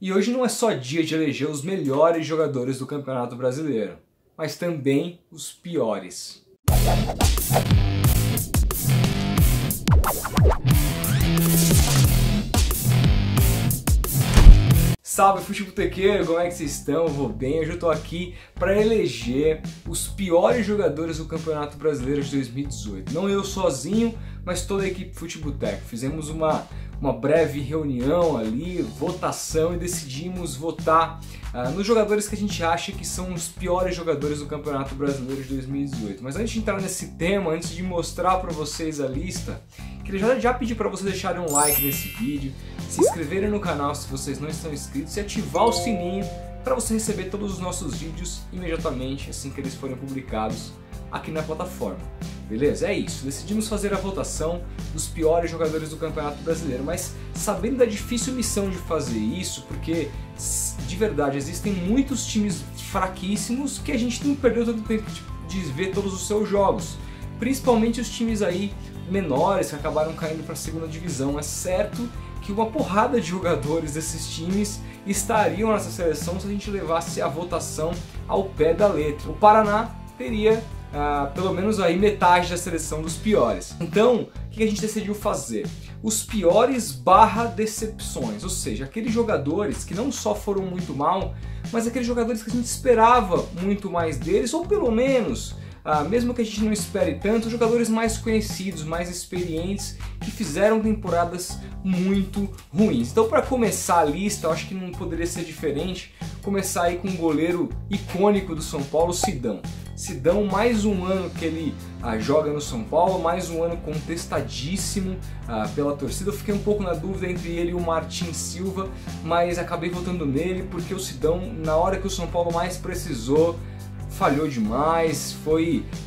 E hoje não é só dia de eleger os melhores jogadores do Campeonato Brasileiro, mas também os piores. Salve futebotequeiro, como é que vocês estão? Eu vou bem, hoje eu tô aqui para eleger os piores jogadores do Campeonato Brasileiro de 2018. Não eu sozinho, mas toda a equipe Futeboteco. Fizemos uma breve reunião ali, votação, e decidimos votar nos jogadores que a gente acha que são os piores jogadores do Campeonato Brasileiro de 2018. Mas antes de entrar nesse tema, antes de mostrar para vocês a lista, queria já pedir para vocês deixarem um like nesse vídeo, se inscreverem no canal se vocês não estão inscritos e ativar o sininho para você receber todos os nossos vídeos imediatamente assim que eles forem publicados aqui na plataforma. Beleza? É isso. Decidimos fazer a votação dos piores jogadores do Campeonato Brasileiro, mas sabendo da difícil missão de fazer isso, porque de verdade existem muitos times fraquíssimos que a gente não perdeu tanto tempo de ver todos os seus jogos. Principalmente os times aí menores que acabaram caindo para a segunda divisão. É certo que uma porrada de jogadores desses times estariam nessa seleção se a gente levasse a votação ao pé da letra. O Paraná teria pelo menos aí metade da seleção dos piores. Então, o que a gente decidiu fazer? Os piores barra decepções, ou seja, aqueles jogadores que não só foram muito mal, mas aqueles jogadores que a gente esperava muito mais deles, ou pelo menos, mesmo que a gente não espere tanto, jogadores mais conhecidos, mais experientes, que fizeram temporadas muito ruins. Então, para começar a lista, eu acho que não poderia ser diferente, começar aí com um goleiro icônico do São Paulo, Sidão. Sidão, mais um ano que ele joga no São Paulo, mais um ano contestadíssimo pela torcida. Eu fiquei um pouco na dúvida entre ele e o Martin Silva, mas acabei votando nele porque o Sidão, na hora que o São Paulo mais precisou, falhou demais,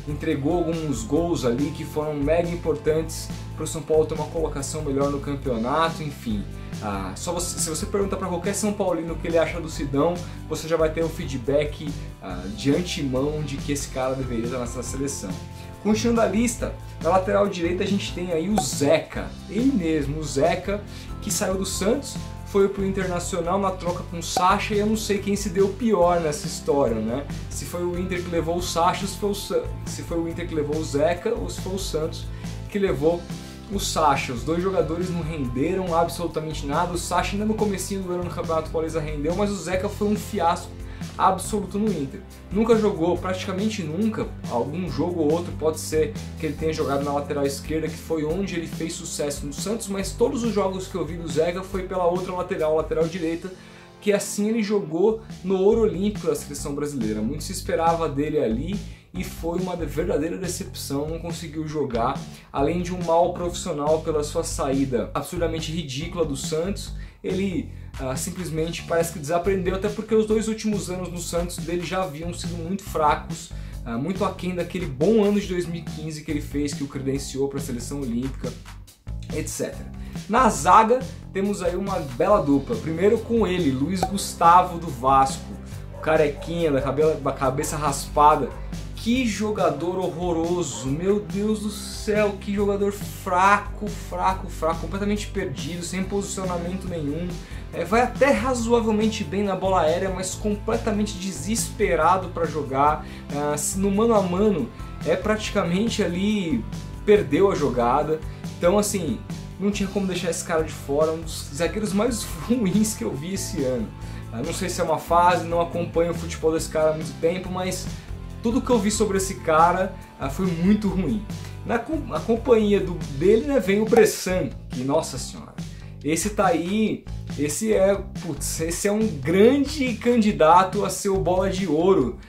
entregou alguns gols ali que foram mega importantes para o São Paulo ter uma colocação melhor no campeonato, enfim. Se você perguntar para qualquer São Paulino o que ele acha do Sidão, você já vai ter um feedback de antemão de que esse cara deveria estar nessa seleção. Continuando a lista, na lateral direita a gente tem aí o Zeca, ele mesmo, o Zeca, que saiu do Santos, foi pro Internacional na troca com o Sacha, e eu não sei quem se deu pior nessa história, né? Se foi o Inter que levou o Sacha, se foi o Inter que levou o Zeca, ou se foi o Santos que levou o Sacha. Os dois jogadores não renderam absolutamente nada. O Sacha ainda no comecinho do ano no Campeonato Paulista rendeu, mas o Zeca foi um fiasco absoluto no Inter. Nunca jogou, praticamente nunca, algum jogo ou outro pode ser que ele tenha jogado na lateral esquerda, que foi onde ele fez sucesso no Santos, mas todos os jogos que eu vi do Zeca foi pela outra lateral, lateral direita, que assim ele jogou no Ouro Olímpico da seleção brasileira. Muito se esperava dele ali e foi uma verdadeira decepção, não conseguiu jogar, além de um mal profissional pela sua saída absurdamente ridícula do Santos. Ele simplesmente parece que desaprendeu, até porque os dois últimos anos no Santos dele já haviam sido muito fracos, muito aquém daquele bom ano de 2015 que ele fez, que o credenciou para a seleção olímpica, etc. Na zaga temos aí uma bela dupla, primeiro com ele, Luiz Gustavo do Vasco, o carequinha da cabeça raspada. Que jogador horroroso, meu Deus do céu, que jogador fraco, completamente perdido, sem posicionamento nenhum. Vai até razoavelmente bem na bola aérea, mas completamente desesperado para jogar. No mano a mano, praticamente ali, perdeu a jogada. Então assim, não tinha como deixar esse cara de fora, um dos zagueiros mais ruins que eu vi esse ano. Não sei se é uma fase, não acompanho o futebol desse cara há muito tempo, mas tudo que eu vi sobre esse cara foi muito ruim. Na companhia dele, né, vem o Bressan, que, nossa senhora, esse tá aí, esse é um grande candidato a ser o bola de ouro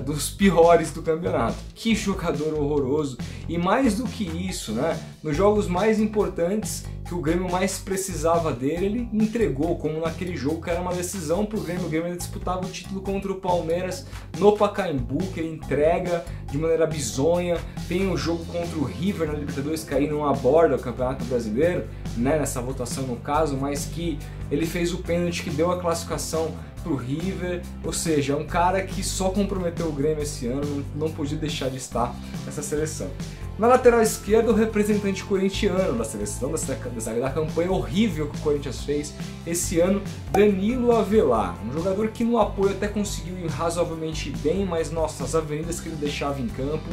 dos piores do campeonato. Que jogador horroroso! E mais do que isso, né, nos jogos mais importantes que o Grêmio mais precisava dele, ele entregou, como naquele jogo que era uma decisão para o Grêmio ainda disputava o título contra o Palmeiras no Pacaembu, que ele entrega de maneira bizonha. Tem o jogo contra o River na Libertadores, que aí não aborda o Campeonato Brasileiro, né, nessa votação no caso, mas que ele fez o pênalti que deu a classificação pro River, ou seja, é um cara que só comprometeu o Grêmio esse ano, não podia deixar de estar nessa seleção. Na lateral esquerda, o representante corintiano da seleção, da campanha horrível que o Corinthians fez esse ano, Danilo Avelar. Um jogador que no apoio até conseguiu ir razoavelmente bem, mas nossa, as avenidas que ele deixava em campo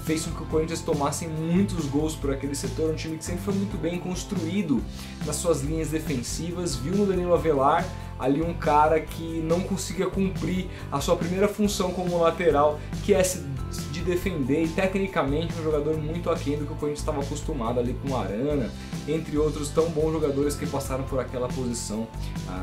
fez com que o Corinthians tomasse muitos gols por aquele setor. Um time que sempre foi muito bem construído nas suas linhas defensivas. Viu no Danilo Avelar ali um cara que não conseguia cumprir a sua primeira função como lateral, que é de defender, e tecnicamente um jogador muito aquém do que o Corinthians estava acostumado ali com o Arana, entre outros tão bons jogadores que passaram por aquela posição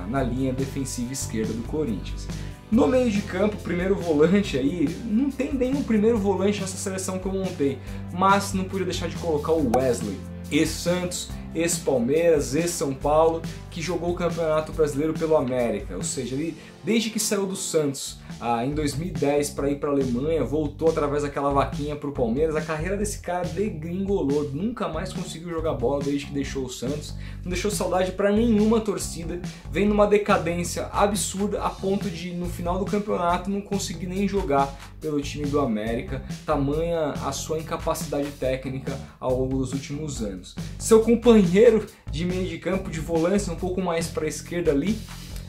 na linha defensiva esquerda do Corinthians. No meio de campo, primeiro volante aí, não tem nenhum primeiro volante nessa seleção que eu montei, mas não podia deixar de colocar o Wesley, ex-Santos, ex-Palmeiras, ex-São Paulo, que jogou o Campeonato Brasileiro pelo América, ou seja, ele, desde que saiu do Santos em 2010 para ir para a Alemanha, voltou através daquela vaquinha para o Palmeiras, a carreira desse cara degringolou, nunca mais conseguiu jogar bola desde que deixou o Santos, não deixou saudade para nenhuma torcida, vem numa decadência absurda a ponto de no final do campeonato não conseguir nem jogar pelo time do América, tamanha a sua incapacidade técnica ao longo dos últimos anos. Seu companheiro de meio de campo, de volância, um pouco mais para a esquerda ali,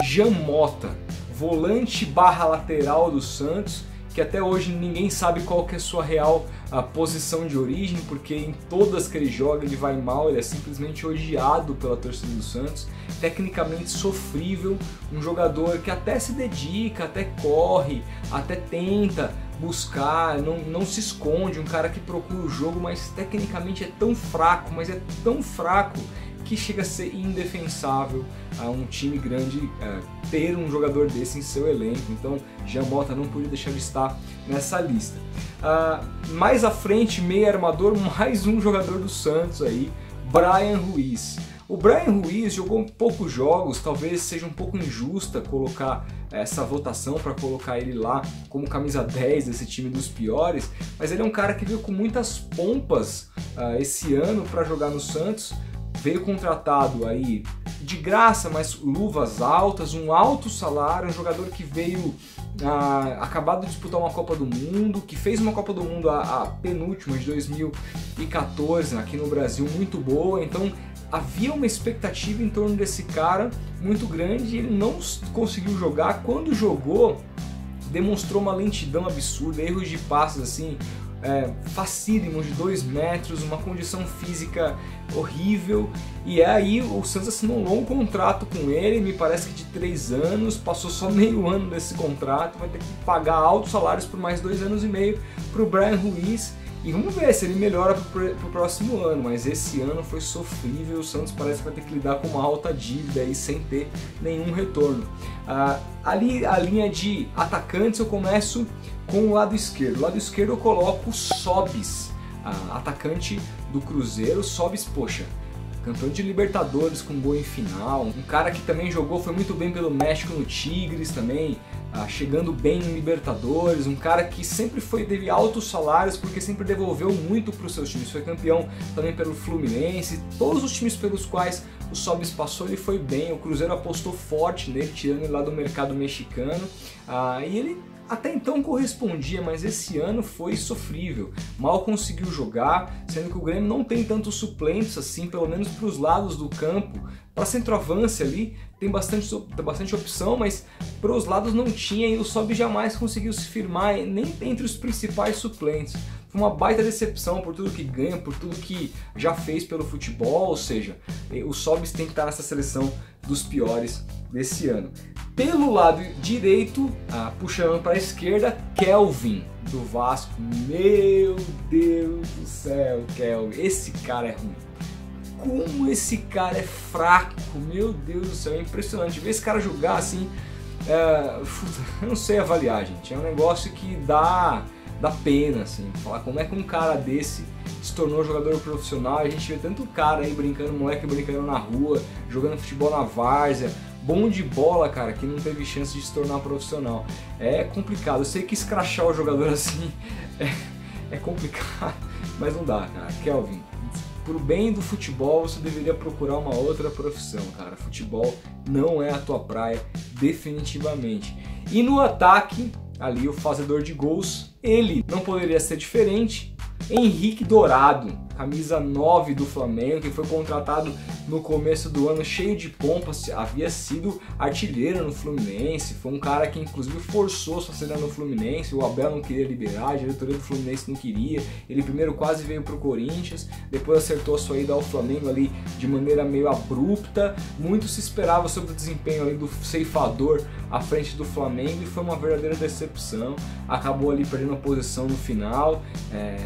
Jean Mota, volante barra lateral do Santos, que até hoje ninguém sabe qual que é a sua real posição de origem, porque em todas que ele joga ele vai mal, ele é simplesmente odiado pela torcida do Santos, tecnicamente sofrível, um jogador que até se dedica, até corre, até tenta buscar, não se esconde, um cara que procura o jogo, mas tecnicamente é tão fraco, mas é tão fraco que chega a ser indefensável a um time grande ter um jogador desse em seu elenco. Então Jean Mota não podia deixar de estar nessa lista. Mais à frente, meio armador, mais um jogador do Santos aí, Bryan Ruiz. O Bryan Ruiz jogou poucos jogos, talvez seja um pouco injusta colocar essa votação para colocar ele lá como camisa 10 desse time dos piores, mas ele é um cara que veio com muitas pompas esse ano para jogar no Santos. Veio contratado aí de graça, mas luvas altas, um alto salário, um jogador que veio acabado de disputar uma Copa do Mundo, que fez uma Copa do Mundo, a penúltima de 2014 aqui no Brasil, muito boa. Então havia uma expectativa em torno desse cara muito grande e ele não conseguiu jogar. Quando jogou, demonstrou uma lentidão absurda, erros de passes assim, facílimos de 2 metros, uma condição física horrível, e aí o Santos assinou um longo contrato com ele, me parece que de 3 anos, passou só meio ano desse contrato, vai ter que pagar altos salários por mais 2 anos e meio para o Bryan Ruiz, e vamos ver se ele melhora para o próximo ano, mas esse ano foi sofrível, o Santos parece que vai ter que lidar com uma alta dívida aí sem ter nenhum retorno. Ali a linha de atacantes eu começo com o lado esquerdo. O lado esquerdo eu coloco o Sobis, atacante do Cruzeiro. Sobis, poxa, campeão de Libertadores com gol em final, um cara que também jogou, foi muito bem pelo México no Tigres também, chegando bem em Libertadores, um cara que sempre teve altos salários porque sempre devolveu muito para os seus times, foi campeão também pelo Fluminense, todos os times pelos quais o Sobis passou ele foi bem, o Cruzeiro apostou forte nele, tirando ele lá do mercado mexicano, e ele até então correspondia, mas esse ano foi sofrível, mal conseguiu jogar, sendo que o Grêmio não tem tantos suplentes assim, pelo menos para os lados do campo. Para centroavance ali tem bastante opção, mas para os lados não tinha, e o Sobis jamais conseguiu se firmar nem entre os principais suplentes. Foi uma baita decepção por tudo que ganha, por tudo que já fez pelo futebol, ou seja, o Sobis tem que estar nessa seleção dos piores desse ano. Pelo lado direito, puxando para a esquerda, Kelvin, do Vasco. Meu Deus do céu, Kelvin, esse cara é ruim. Como esse cara é fraco, meu Deus do céu, é impressionante. Ver esse cara jogar assim, eu não sei avaliar, gente. É um negócio que dá pena, assim, falar como é que um cara desse se tornou jogador profissional. A gente vê tanto cara aí brincando, moleque brincando na rua, jogando futebol na várzea, bom de bola, cara, que não teve chance de se tornar profissional. É complicado, eu sei que escrachar o jogador assim é complicado, mas não dá, cara. Kelvin, pro bem do futebol, você deveria procurar uma outra profissão, cara. Futebol não é a tua praia, definitivamente. E no ataque, ali o fazedor de gols, ele não poderia ser diferente, Henrique Dourado, camisa 9 do Flamengo, que foi contratado no começo do ano cheio de pompas, havia sido artilheiro no Fluminense, foi um cara que inclusive forçou sua saída no Fluminense, o Abel não queria liberar, a diretoria do Fluminense não queria, ele primeiro quase veio pro Corinthians, depois acertou a sua ida ao Flamengo ali de maneira meio abrupta, muito se esperava sobre o desempenho ali do ceifador à frente do Flamengo e foi uma verdadeira decepção, acabou ali perdendo a posição no final,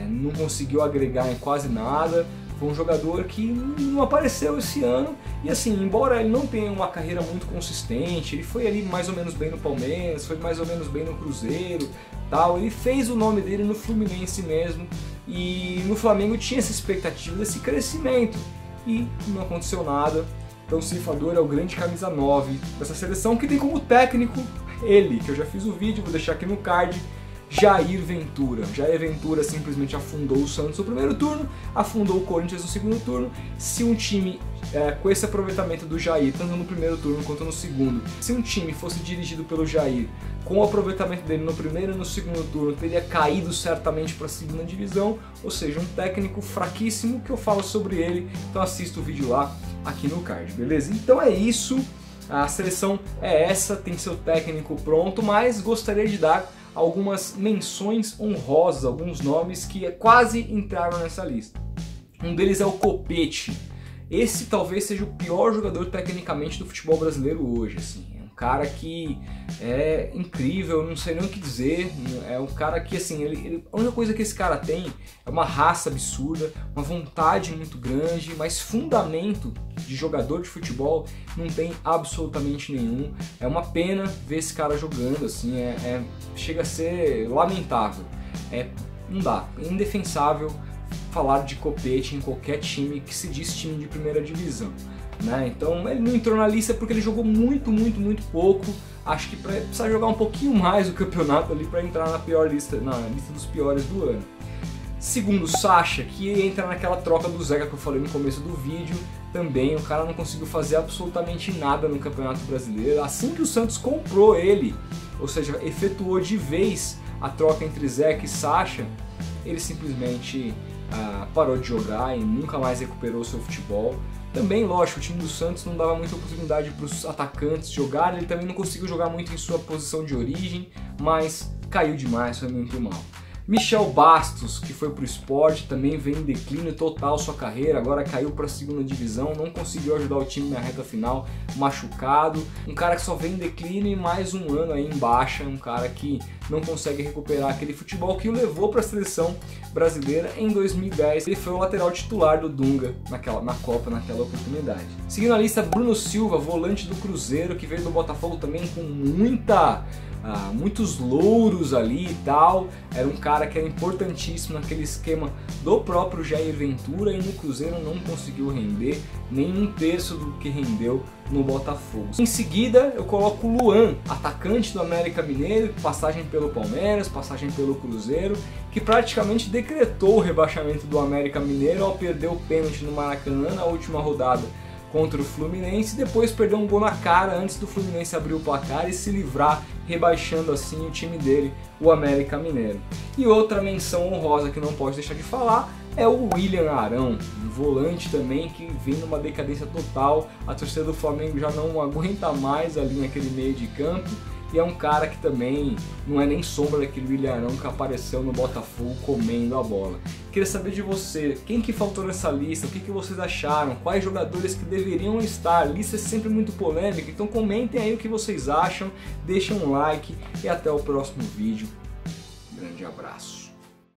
não conseguiu agregar em quase nada, foi um jogador que não apareceu esse ano e assim, embora ele não tenha uma carreira muito consistente, ele foi ali mais ou menos bem no Palmeiras, foi mais ou menos bem no Cruzeiro, tal, ele fez o nome dele no Fluminense mesmo e no Flamengo tinha essa expectativa desse crescimento e não aconteceu nada. Então o ceifador é o grande camisa 9 dessa seleção que tem como técnico ele, que eu já fiz o vídeo, vou deixar aqui no card, Jair Ventura. Jair Ventura simplesmente afundou o Santos no primeiro turno, afundou o Corinthians no segundo turno. Se um time com esse aproveitamento do Jair, tanto no primeiro turno quanto no segundo, se um time fosse dirigido pelo Jair, com o aproveitamento dele no primeiro e no segundo turno, teria caído certamente para a segunda divisão, ou seja, um técnico fraquíssimo que eu falo sobre ele, então assista o vídeo lá aqui no card, beleza? Então é isso, a seleção é essa, tem seu técnico pronto, mas gostaria de dar algumas menções honrosas, alguns nomes que quase entraram nessa lista. Um deles é o Copete. Esse talvez seja o pior jogador tecnicamente do futebol brasileiro hoje, assim. É um cara que é incrível, não sei nem o que dizer, é um cara que, assim, a única coisa que esse cara tem é uma raça absurda, uma vontade muito grande, mas fundamento de jogador de futebol não tem absolutamente nenhum. É uma pena ver esse cara jogando, assim, chega a ser lamentável. Não dá, é indefensável falar de Copete em qualquer time que se diz time de primeira divisão, né? Então ele não entrou na lista porque ele jogou muito pouco. Acho que precisa jogar um pouquinho mais o campeonato ali para entrar na lista dos piores do ano. Segundo, Sacha, que entra naquela troca do Zeca que eu falei no começo do vídeo, também o cara não conseguiu fazer absolutamente nada no Campeonato Brasileiro. Assim que o Santos comprou ele, ou seja, efetuou de vez a troca entre Zeca e Sacha, ele simplesmente parou de jogar e nunca mais recuperou seu futebol. Também, lógico, o time do Santos não dava muita oportunidade para os atacantes jogarem, ele também não conseguiu jogar muito em sua posição de origem, mas caiu demais, foi muito mal. Michel Bastos, que foi para o Sport, também vem em declínio total sua carreira, agora caiu para a segunda divisão, não conseguiu ajudar o time na reta final, machucado. Um cara que só vem em declínio e mais um ano aí em baixa, um cara que não consegue recuperar aquele futebol que o levou para a seleção brasileira em 2010. Ele foi o lateral titular do Dunga na Copa, naquela oportunidade. Seguindo a lista, Bruno Silva, volante do Cruzeiro, que veio do Botafogo também com muitos louros ali e tal, era um cara que era importantíssimo naquele esquema do próprio Jair Ventura e no Cruzeiro não conseguiu render nem um terço do que rendeu no Botafogo. Em seguida eu coloco o Luan, atacante do América Mineiro, passagem pelo Palmeiras, passagem pelo Cruzeiro, que praticamente decretou o rebaixamento do América Mineiro ao perder o pênalti no Maracanã na última rodada contra o Fluminense, e depois perdeu um gol na cara antes do Fluminense abrir o placar e se livrar, rebaixando assim o time dele, o América Mineiro. E outra menção honrosa que não pode deixar de falar é o William Arão, um volante também que vem numa decadência total, a torcida do Flamengo já não aguenta mais ali naquele meio de campo, e é um cara que também não é nem sombra daquele William Arão que apareceu no Botafogo comendo a bola. Queria saber de você, quem que faltou nessa lista, o que vocês acharam, quais jogadores que deveriam estar, a lista é sempre muito polêmica, então comentem aí o que vocês acham, deixem um like e até o próximo vídeo. Grande abraço.